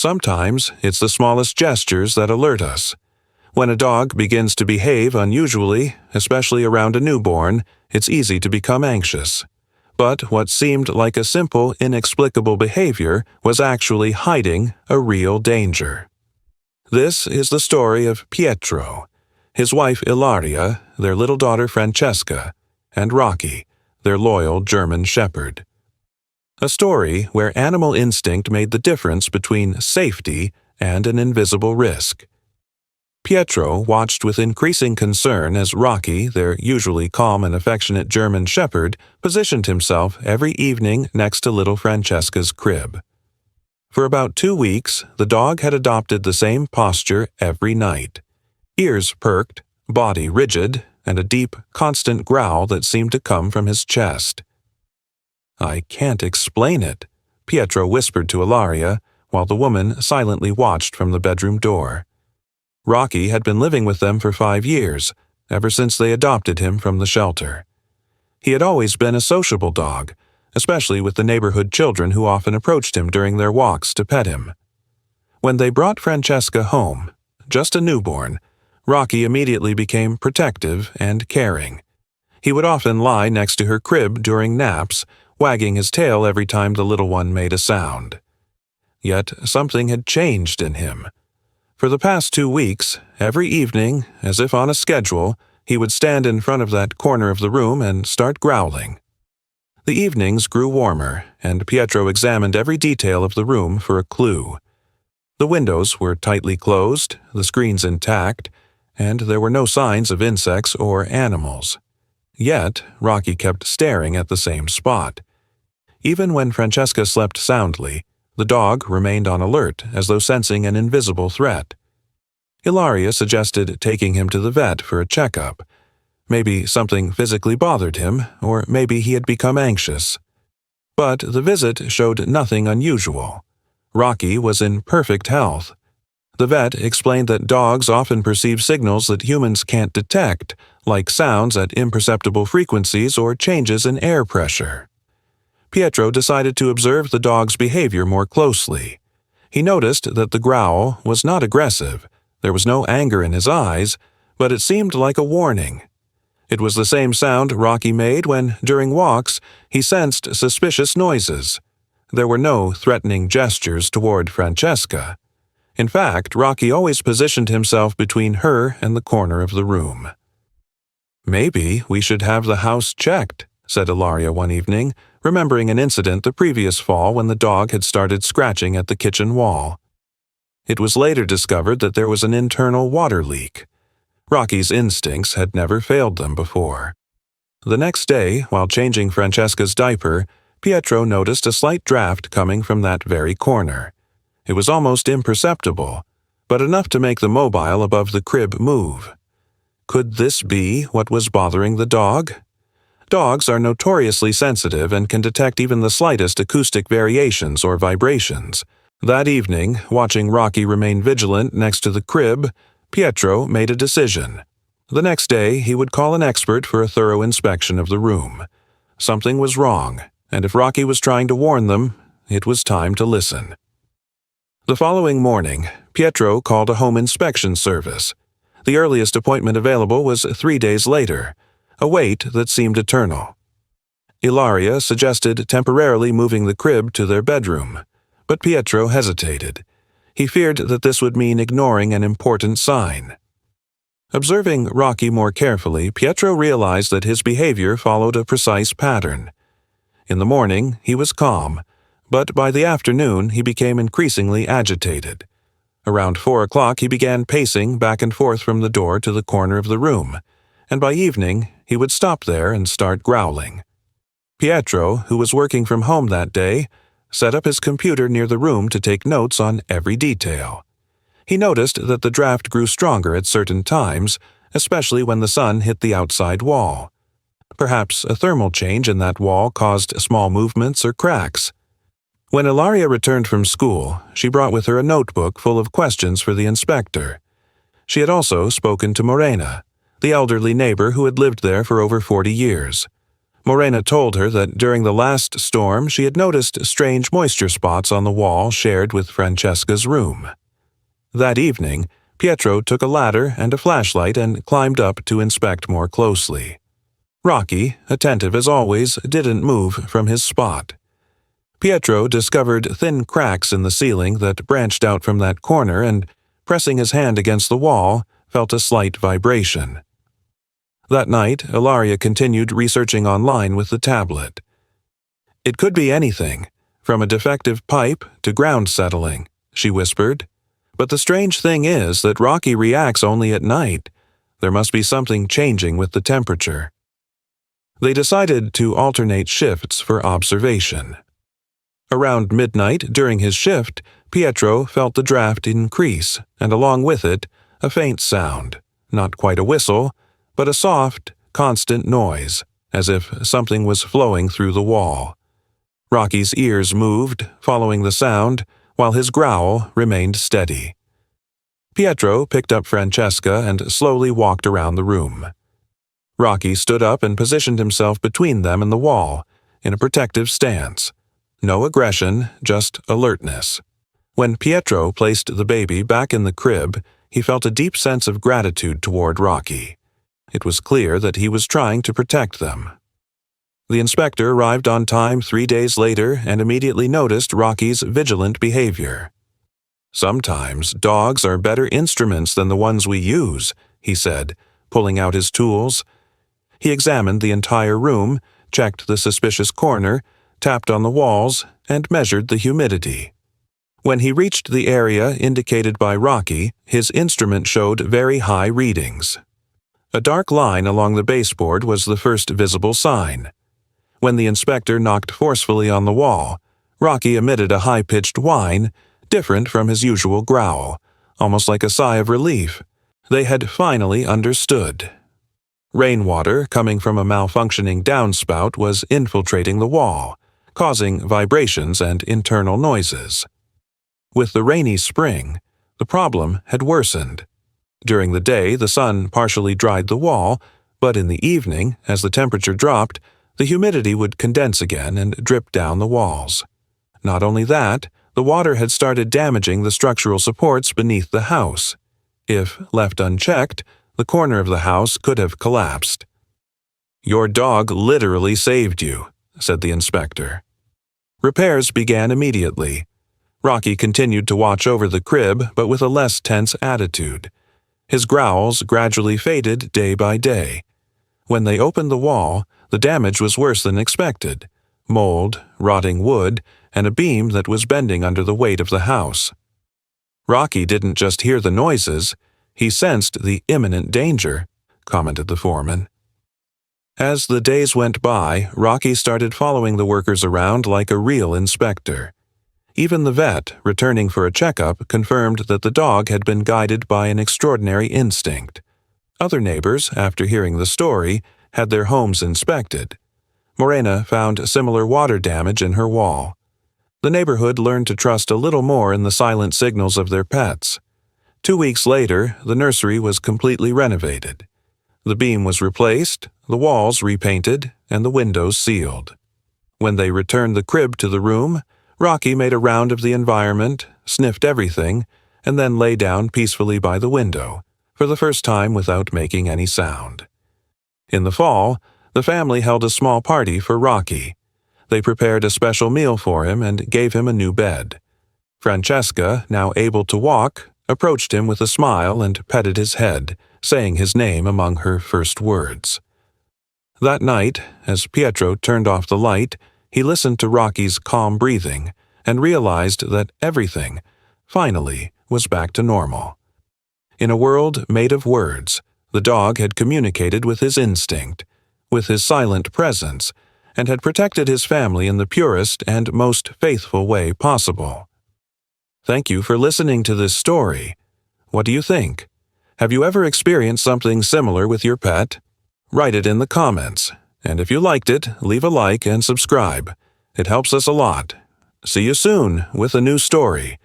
Sometimes it's the smallest gestures that alert us. When a dog begins to behave unusually, especially around a newborn, it's easy to become anxious. But what seemed like a simple, inexplicable behavior was actually hiding a real danger. This is the story of Pietro, his wife Ilaria, their little daughter Francesca, and Rocky, their loyal German shepherd. A story where animal instinct made the difference between safety and an invisible risk. Pietro watched with increasing concern as Rocky, their usually calm and affectionate German shepherd, positioned himself every evening next to little Francesca's crib. For about 2 weeks, the dog had adopted the same posture every night. Ears perked, body rigid, and a deep, constant growl that seemed to come from his chest. "I can't explain it," Pietro whispered to Ilaria, while the woman silently watched from the bedroom door. Rocky had been living with them for 5 years, ever since they adopted him from the shelter. He had always been a sociable dog, especially with the neighborhood children who often approached him during their walks to pet him. When they brought Francesca home, just a newborn, Rocky immediately became protective and caring. He would often lie next to her crib during naps, wagging his tail every time the little one made a sound. Yet something had changed in him. For the past 2 weeks, every evening, as if on a schedule, he would stand in front of that corner of the room and start growling. The evenings grew warmer, and Pietro examined every detail of the room for a clue. The windows were tightly closed, the screens intact, and there were no signs of insects or animals. Yet, Rocky kept staring at the same spot. Even when Francesca slept soundly, the dog remained on alert as though sensing an invisible threat. Ilaria suggested taking him to the vet for a checkup. Maybe something physically bothered him, or maybe he had become anxious. But the visit showed nothing unusual. Rocky was in perfect health. The vet explained that dogs often perceive signals that humans can't detect, like sounds at imperceptible frequencies or changes in air pressure. Pietro decided to observe the dog's behavior more closely. He noticed that the growl was not aggressive. There was no anger in his eyes, but it seemed like a warning. It was the same sound Rocky made when, during walks, he sensed suspicious noises. There were no threatening gestures toward Francesca. In fact, Rocky always positioned himself between her and the corner of the room. "Maybe we should have the house checked," said Ilaria one evening, remembering an incident the previous fall when the dog had started scratching at the kitchen wall. It was later discovered that there was an internal water leak. Rocky's instincts had never failed them before. The next day, while changing Francesca's diaper, Pietro noticed a slight draft coming from that very corner. It was almost imperceptible, but enough to make the mobile above the crib move. Could this be what was bothering the dog? Dogs are notoriously sensitive and can detect even the slightest acoustic variations or vibrations. That evening, watching Rocky remain vigilant next to the crib, Pietro made a decision. The next day, he would call an expert for a thorough inspection of the room. Something was wrong, and if Rocky was trying to warn them, it was time to listen. The following morning, Pietro called a home inspection service. The earliest appointment available was 3 days later, a wait that seemed eternal. Ilaria suggested temporarily moving the crib to their bedroom, but Pietro hesitated. He feared that this would mean ignoring an important sign. Observing Rocky more carefully, Pietro realized that his behavior followed a precise pattern. In the morning, he was calm, but by the afternoon he became increasingly agitated. Around 4 o'clock he began pacing back and forth from the door to the corner of the room, and by evening he would stop there and start growling. Pietro, who was working from home that day, set up his computer near the room to take notes on every detail. He noticed that the draft grew stronger at certain times, especially when the sun hit the outside wall. Perhaps a thermal change in that wall caused small movements or cracks. When Ilaria returned from school, she brought with her a notebook full of questions for the inspector. She had also spoken to Morena, the elderly neighbor who had lived there for over 40 years. Morena told her that during the last storm she had noticed strange moisture spots on the wall shared with Francesca's room. That evening, Pietro took a ladder and a flashlight and climbed up to inspect more closely. Rocky, attentive as always, didn't move from his spot. Pietro discovered thin cracks in the ceiling that branched out from that corner and, pressing his hand against the wall, felt a slight vibration. That night, Ilaria continued researching online with the tablet. "It could be anything, from a defective pipe to ground settling," she whispered. "But the strange thing is that Rocky reacts only at night. There must be something changing with the temperature." They decided to alternate shifts for observation. Around midnight during his shift, Pietro felt the draft increase, and along with it, a faint sound, not quite a whistle, but a soft, constant noise, as if something was flowing through the wall. Rocky's ears moved, following the sound, while his growl remained steady. Pietro picked up Francesca and slowly walked around the room. Rocky stood up and positioned himself between them and the wall, in a protective stance. No aggression, just alertness. When Pietro placed the baby back in the crib, he felt a deep sense of gratitude toward Rocky. It was clear that he was trying to protect them. The inspector arrived on time 3 days later and immediately noticed Rocky's vigilant behavior. "Sometimes dogs are better instruments than the ones we use," he said, pulling out his tools. He examined the entire room, checked the suspicious corner, tapped on the walls, and measured the humidity. When he reached the area indicated by Rocky, his instrument showed very high readings. A dark line along the baseboard was the first visible sign. When the inspector knocked forcefully on the wall, Rocky emitted a high-pitched whine, different from his usual growl, almost like a sigh of relief. They had finally understood. Rainwater coming from a malfunctioning downspout was infiltrating the wall, causing vibrations and internal noises. With the rainy spring, the problem had worsened. During the day, the sun partially dried the wall, but in the evening, as the temperature dropped, the humidity would condense again and drip down the walls. Not only that, the water had started damaging the structural supports beneath the house. If left unchecked, the corner of the house could have collapsed. "Your dog literally saved you," said the inspector. Repairs began immediately. Rocky continued to watch over the crib, but with a less tense attitude. His growls gradually faded day by day. When they opened the wall, the damage was worse than expected: mold, rotting wood, and a beam that was bending under the weight of the house. "Rocky didn't just hear the noises, he sensed the imminent danger," commented the foreman. As the days went by, Rocky started following the workers around like a real inspector. Even the vet, returning for a checkup, confirmed that the dog had been guided by an extraordinary instinct. Other neighbors, after hearing the story, had their homes inspected. Morena found similar water damage in her wall. The neighborhood learned to trust a little more in the silent signals of their pets. 2 weeks later, the nursery was completely renovated. The beam was replaced, the walls repainted, and the windows sealed. When they returned the crib to the room, Rocky made a round of the environment, sniffed everything, and then lay down peacefully by the window, for the first time without making any sound. In the fall, the family held a small party for Rocky. They prepared a special meal for him and gave him a new bed. Francesca, now able to walk, approached him with a smile and petted his head, saying his name among her first words. That night, as Pietro turned off the light, he listened to Rocky's calm breathing and realized that everything, finally, was back to normal. In a world made of words, the dog had communicated with his instinct, with his silent presence, and had protected his family in the purest and most faithful way possible. Thank you for listening to this story. What do you think? Have you ever experienced something similar with your pet? Write it in the comments. And if you liked it, leave a like and subscribe. It helps us a lot. See you soon with a new story.